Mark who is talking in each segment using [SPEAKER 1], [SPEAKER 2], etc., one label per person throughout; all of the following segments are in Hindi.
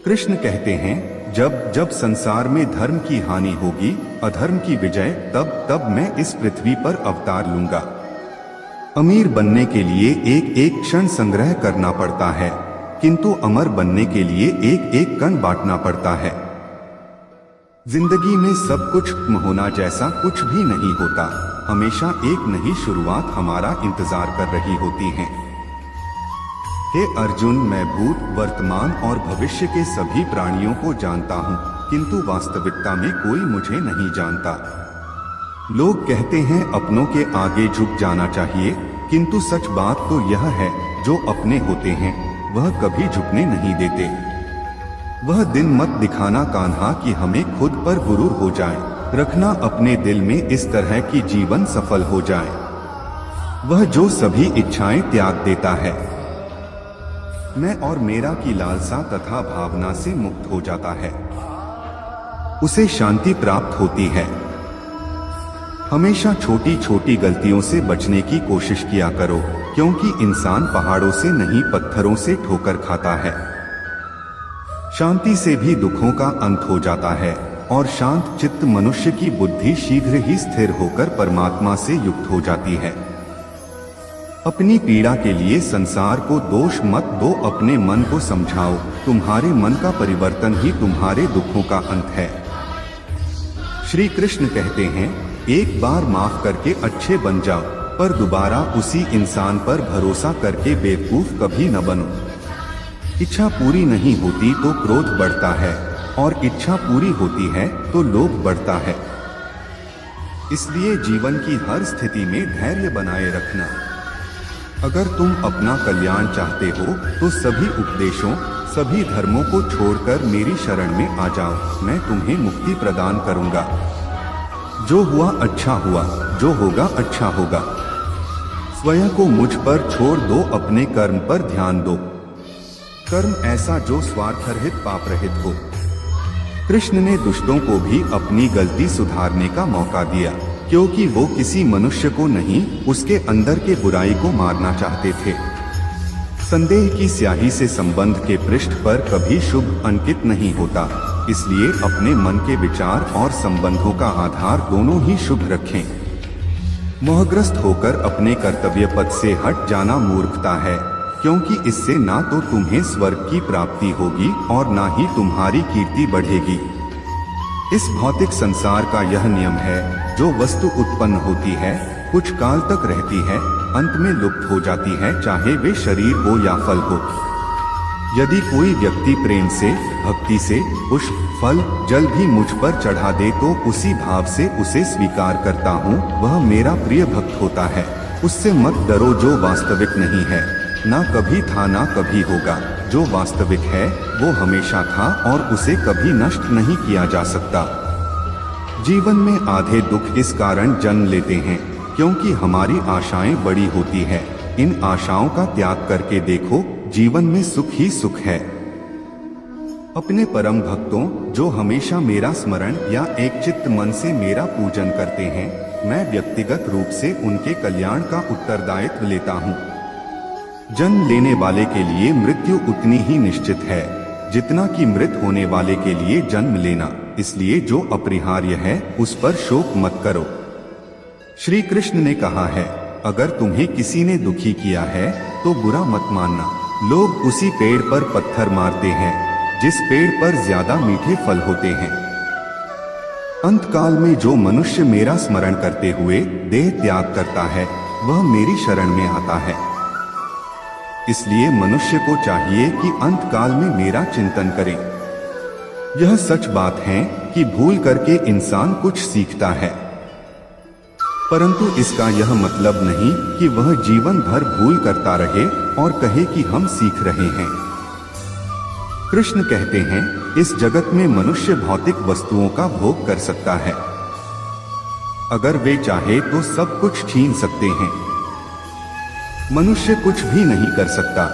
[SPEAKER 1] कृष्ण कहते हैं, जब जब संसार में धर्म की हानि होगी, अधर्म की विजय, तब तब मैं इस पृथ्वी पर अवतार लूंगा। अमीर बनने के लिए एक एक क्षण संग्रह करना पड़ता है, किंतु अमर बनने के लिए एक एक कण बांटना पड़ता है। जिंदगी में सब कुछ होना जैसा कुछ भी नहीं होता। हमेशा एक नई शुरुआत हमारा इंतजार कर रही होती है। हे अर्जुन, मैं भूत, वर्तमान और भविष्य के सभी प्राणियों को जानता हूँ, किंतु वास्तविकता में कोई मुझे नहीं जानता। लोग कहते हैं अपनों के आगे झुक जाना चाहिए, किंतु सच बात तो यह है, जो अपने होते हैं वह कभी झुकने नहीं देते। वह दिन मत दिखाना कान्हा कि हमें खुद पर गुरूर हो जाए, रखना अपने दिल में इस तरह की जीवन सफल हो जाए। वह जो सभी इच्छाएं त्याग देता है, मैं और मेरा की लालसा तथा भावना से मुक्त हो जाता है, उसे शांति प्राप्त होती है। हमेशा छोटी छोटी गलतियों से बचने की कोशिश किया करो, क्योंकि इंसान पहाड़ों से नहीं पत्थरों से ठोकर खाता है। शांति से भी दुखों का अंत हो जाता है, और शांत चित्त मनुष्य की बुद्धि शीघ्र ही स्थिर होकर परमात्मा से युक्त हो जाती है। अपनी पीड़ा के लिए संसार को दोष मत दो, अपने मन को समझाओ, तुम्हारे मन का परिवर्तन ही तुम्हारे दुखों का अंत है। श्री कृष्ण कहते हैं, एक बार माफ करके अच्छे बन जाओ, पर दोबारा उसी इंसान पर भरोसा करके बेवकूफ कभी न बनो। इच्छा पूरी नहीं होती तो क्रोध बढ़ता है, और इच्छा पूरी होती है तो लोभ बढ़ता है। इसलिए जीवन की हर स्थिति में धैर्य बनाए रखना। अगर तुम अपना कल्याण चाहते हो तो सभी उपदेशों, सभी धर्मों को छोड़कर मेरी शरण में आ जाओ, मैं तुम्हें मुक्ति प्रदान करूंगा। जो हुआ अच्छा हुआ, जो होगा अच्छा होगा। स्वयं को मुझ पर छोड़ दो, अपने कर्म पर ध्यान दो। कर्म ऐसा जो स्वार्थरहित पाप रहित हो। कृष्ण ने दुष्टों को भी अपनी गलती सुधारने का मौका दिया, क्योंकि वो किसी मनुष्य को नहीं, उसके अंदर के बुराई को मारना चाहते थे। संदेह की स्याही से संबंध के पृष्ठ पर कभी शुभ अंकित नहीं होता, इसलिए अपने मन के विचार और संबंधों का आधार दोनों ही शुभ रखें। मोहग्रस्त होकर अपने कर्तव्य पथ से हट जाना मूर्खता है, क्योंकि इससे ना तो तुम्हें स्वर्ग की प्राप्ति होगी और ना ही तुम्हारी कीर्ति बढ़ेगी। इस भौतिक संसार का यह नियम है, जो वस्तु उत्पन्न होती है, कुछ काल तक रहती है, अंत में लुप्त हो जाती है, चाहे वे शरीर हो या फल हो। यदि कोई व्यक्ति प्रेम से, भक्ति से पुष्प, फल, जल भी मुझ पर चढ़ा दे तो उसी भाव से उसे स्वीकार करता हूँ, वह मेरा प्रिय भक्त होता है। उससे मत डरो जो वास्तविक नहीं है, ना कभी था ना कभी होगा। जो वास्तविक है वो हमेशा था और उसे कभी नष्ट नहीं किया जा सकता। जीवन में आधे दुख इस कारण जन्म लेते हैं, क्योंकि हमारी आशाएं बड़ी होती है। इन आशाओं का त्याग करके देखो, जीवन में सुख ही सुख है। अपने परम भक्तों, जो हमेशा मेरा स्मरण या एक चित्त मन से मेरा पूजन करते हैं, मैं व्यक्तिगत रूप से उनके कल्याण का उत्तरदायित्व लेता हूँ। जन्म लेने वाले के लिए मृत्यु उतनी ही निश्चित है, जितना कि मृत होने वाले के लिए जन्म लेना। इसलिए जो अपरिहार्य है उस पर शोक मत करो। श्री कृष्ण ने कहा है, अगर तुम्हें किसी ने दुखी किया है तो बुरा मत मानना। लोग उसी पेड़ पर पत्थर मारते हैं जिस पेड़ पर ज्यादा मीठे फल होते हैं। अंतकाल में जो मनुष्य मेरा स्मरण करते हुए देह त्याग करता है, वह मेरी शरण में आता है। इसलिए मनुष्य को चाहिए कि अंतकाल में मेरा चिंतन करे। यह सच बात है कि भूल करके इंसान कुछ सीखता है, परंतु इसका यह मतलब नहीं कि वह जीवन भर भूल करता रहे और कहे कि हम सीख रहे हैं। कृष्ण कहते हैं, इस जगत में मनुष्य भौतिक वस्तुओं का भोग कर सकता है। अगर वे चाहे तो सब कुछ छीन सकते हैं। मनुष्य कुछ भी नहीं कर सकता।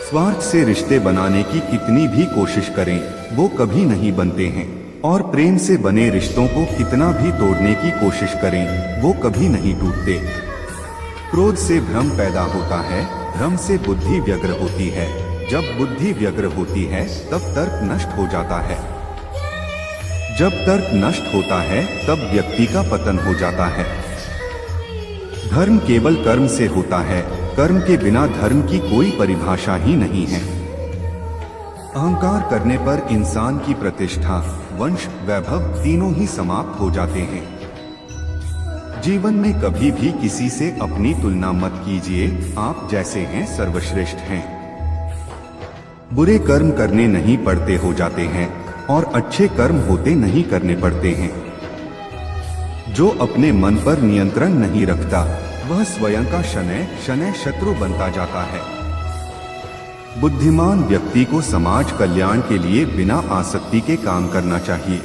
[SPEAKER 1] स्वार्थ से रिश्ते बनाने की कितनी भी कोशिश करें, वो कभी नहीं बनते हैं, और प्रेम से बने रिश्तों को कितना भी तोड़ने की कोशिश करें, वो कभी नहीं टूटते। क्रोध से भ्रम पैदा होता है, भ्रम से बुद्धि व्यग्र होती है, जब बुद्धि व्यग्र होती है तब तर्क नष्ट हो जाता है। जब तर्क नष्ट होता है तब व्यक्ति का पतन हो जाता है। धर्म केवल कर्म से होता है, कर्म के बिना धर्म की कोई परिभाषा ही नहीं है। अहंकार करने पर इंसान की प्रतिष्ठा, वंश, वैभव तीनों ही समाप्त हो जाते हैं। जीवन में कभी भी किसी से अपनी तुलना मत कीजिए, आप जैसे हैं सर्वश्रेष्ठ हैं। बुरे कर्म करने नहीं पड़ते हो जाते हैं और अच्छे कर्म होते नहीं करने पड़ते हैं। जो अपने मन पर नियंत्रण नहीं रखता वह स्वयं का शनैः शनैः शत्रु बनता जाता है। बुद्धिमान व्यक्ति को समाज कल्याण के लिए बिना आसक्ति के काम करना चाहिए।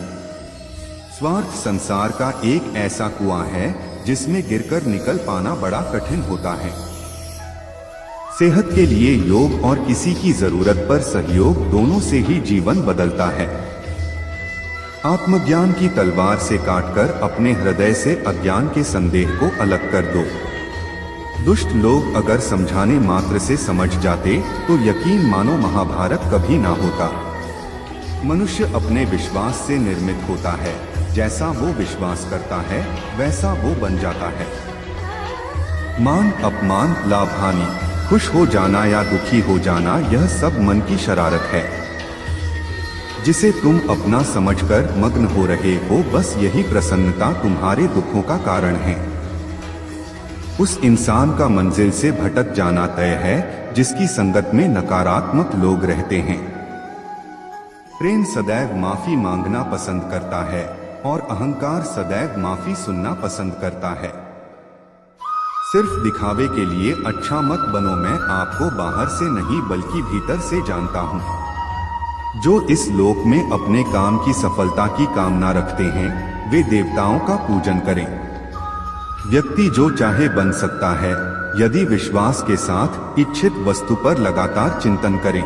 [SPEAKER 1] स्वार्थ संसार का एक ऐसा कुआं है जिसमें गिरकर निकल पाना बड़ा कठिन होता है। सेहत के लिए योग और किसी की जरूरत पर सहयोग दोनों से ही जीवन बदलता है। आत्मज्ञान की तलवार से काटकर अपने हृदय से अज्ञान के संदेह को अलग कर दो। दुष्ट लोग अगर समझाने मात्र से समझ जाते तो यकीन मानो महाभारत कभी ना होता। मनुष्य अपने विश्वास से निर्मित होता है, जैसा वो विश्वास करता है वैसा वो बन जाता है। मान अपमान, लाभ हानि, खुश हो जाना या दुखी हो जाना, यह सब मन की शरारत है। जिसे तुम अपना समझकर मग्न हो रहे हो, बस यही प्रसन्नता तुम्हारे दुखों का कारण है। उस इंसान का मंजिल से भटक जाना तय है जिसकी संगत में नकारात्मक लोग रहते हैं। प्रेम सदैव माफी मांगना पसंद करता है और अहंकार सदैव माफी सुनना पसंद करता है। सिर्फ दिखावे के लिए अच्छा मत बनो। मैं आपको बाहर से नहीं बल्कि भीतर से जानता हूँ। जो इस लोक में अपने काम की सफलता की कामना रखते हैं वे देवताओं का पूजन करें। व्यक्ति जो चाहे बन सकता है यदि विश्वास के साथ इच्छित वस्तु पर लगातार चिंतन करें।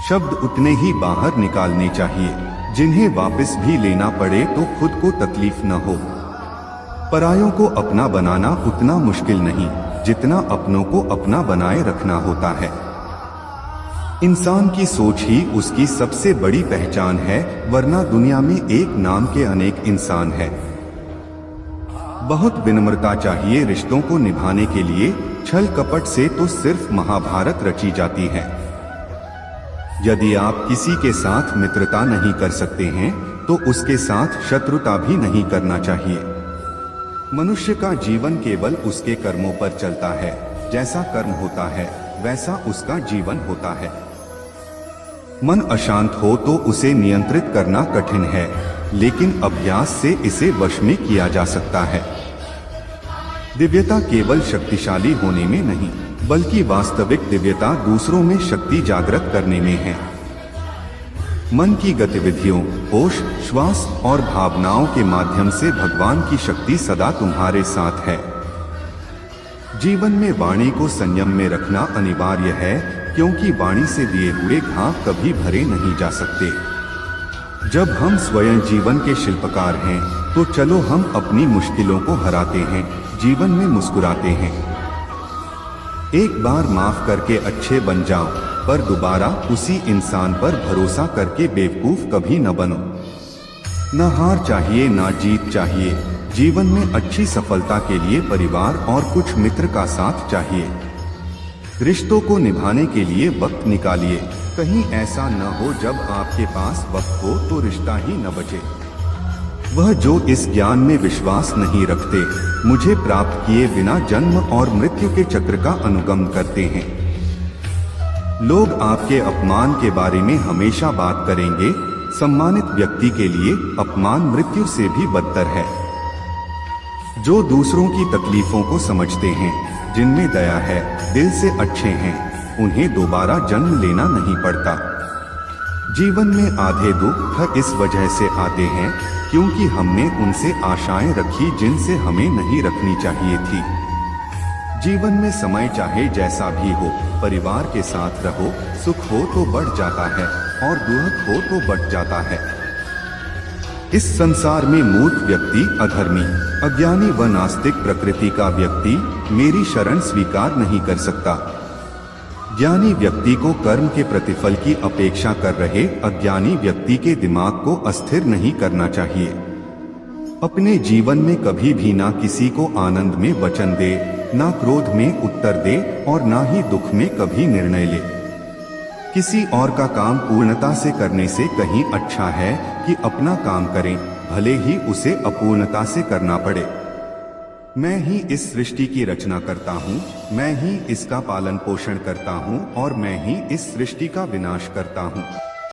[SPEAKER 1] शब्द उतने ही बाहर निकालने चाहिए जिन्हें वापस भी लेना पड़े तो खुद को तकलीफ न हो। परायों को अपना बनाना उतना मुश्किल नहीं जितना अपनों को अपना बनाए रखना होता है। इंसान की सोच ही उसकी सबसे बड़ी पहचान है, वरना दुनिया में एक नाम के अनेक इंसान हैं। बहुत विनम्रता चाहिए रिश्तों को निभाने के लिए, छल कपट से तो सिर्फ महाभारत रची जाती है। यदि आप किसी के साथ मित्रता नहीं कर सकते हैं तो उसके साथ शत्रुता भी नहीं करना चाहिए। मनुष्य का जीवन केवल उसके कर्मों पर चलता है। जैसा कर्म होता है वैसा उसका जीवन होता है। मन अशांत हो तो उसे नियंत्रित करना कठिन है, लेकिन अभ्यास से इसे वश में किया जा सकता है। दिव्यता केवल शक्तिशाली होने में नहीं बल्कि वास्तविक दिव्यता दूसरों में शक्ति जागृत करने में है। मन की गतिविधियों, होश, श्वास और भावनाओं के माध्यम से भगवान की शक्ति सदा तुम्हारे साथ है। जीवन में वाणी को संयम में रखना अनिवार्य है, क्योंकि वाणी से दिए हुए घाव कभी भरे नहीं जा सकते। जब हम स्वयं जीवन के शिल्पकार हैं तो चलो हम अपनी मुश्किलों को हराते हैं, जीवन में मुस्कुराते हैं। एक बार माफ करके अच्छे बन जाओ, पर दोबारा उसी इंसान पर भरोसा करके बेवकूफ कभी न बनो। न हार चाहिए न जीत चाहिए। जीवन में अच्छी सफलता के लिए परिवार और कुछ मित्र का साथ चाहिए। रिश्तों को निभाने के लिए वक्त निकालिए। कहीं ऐसा न हो जब आपके पास वक्त हो तो रिश्ता ही न बचे। वह जो इस ज्ञान में विश्वास नहीं रखते, मुझे प्राप्त किए बिना जन्म और मृत्यु के चक्र का अनुगमन करते हैं। लोग आपके अपमान के बारे में हमेशा बात करेंगे। सम्मानित व्यक्ति के लिए अपमान मृत्यु से भी बदतर है। जो दूसरों की तकलीफों को समझते हैं, जिनमें दया है, दिल से अच्छे हैं, उन्हें दोबारा जन्म लेना नहीं पड़ता। जीवन में आधे दुख इस वजह से आते हैं क्योंकि हमने उनसे आशाएं रखी जिनसे हमें नहीं रखनी चाहिए थी। जीवन में समय चाहे जैसा भी हो, परिवार के साथ रहो। सुख हो तो बढ़ जाता है और दुख हो तो बढ़ जाता है। इस संसार में मूर्ख व्यक्ति, अधर्मी, अज्ञानी व नास्तिक प्रकृति का व्यक्ति मेरी शरण स्वीकार नहीं कर सकता। ज्ञानी व्यक्ति को कर्म के प्रतिफल की अपेक्षा कर रहे अज्ञानी व्यक्ति के दिमाग को अस्थिर नहीं करना चाहिए। अपने जीवन में कभी भी ना किसी को आनंद में वचन दे, ना क्रोध में उत्तर दे और ना ही दुख में कभी निर्णय ले। किसी और का काम पूर्णता से करने से कहीं अच्छा है कि अपना काम करें, भले ही उसे अपूर्णता से करना पड़े। मैं ही इस सृष्टि की रचना करता हूँ, मैं ही इसका पालन पोषण करता हूँ और मैं ही इस सृष्टि का विनाश करता हूँ।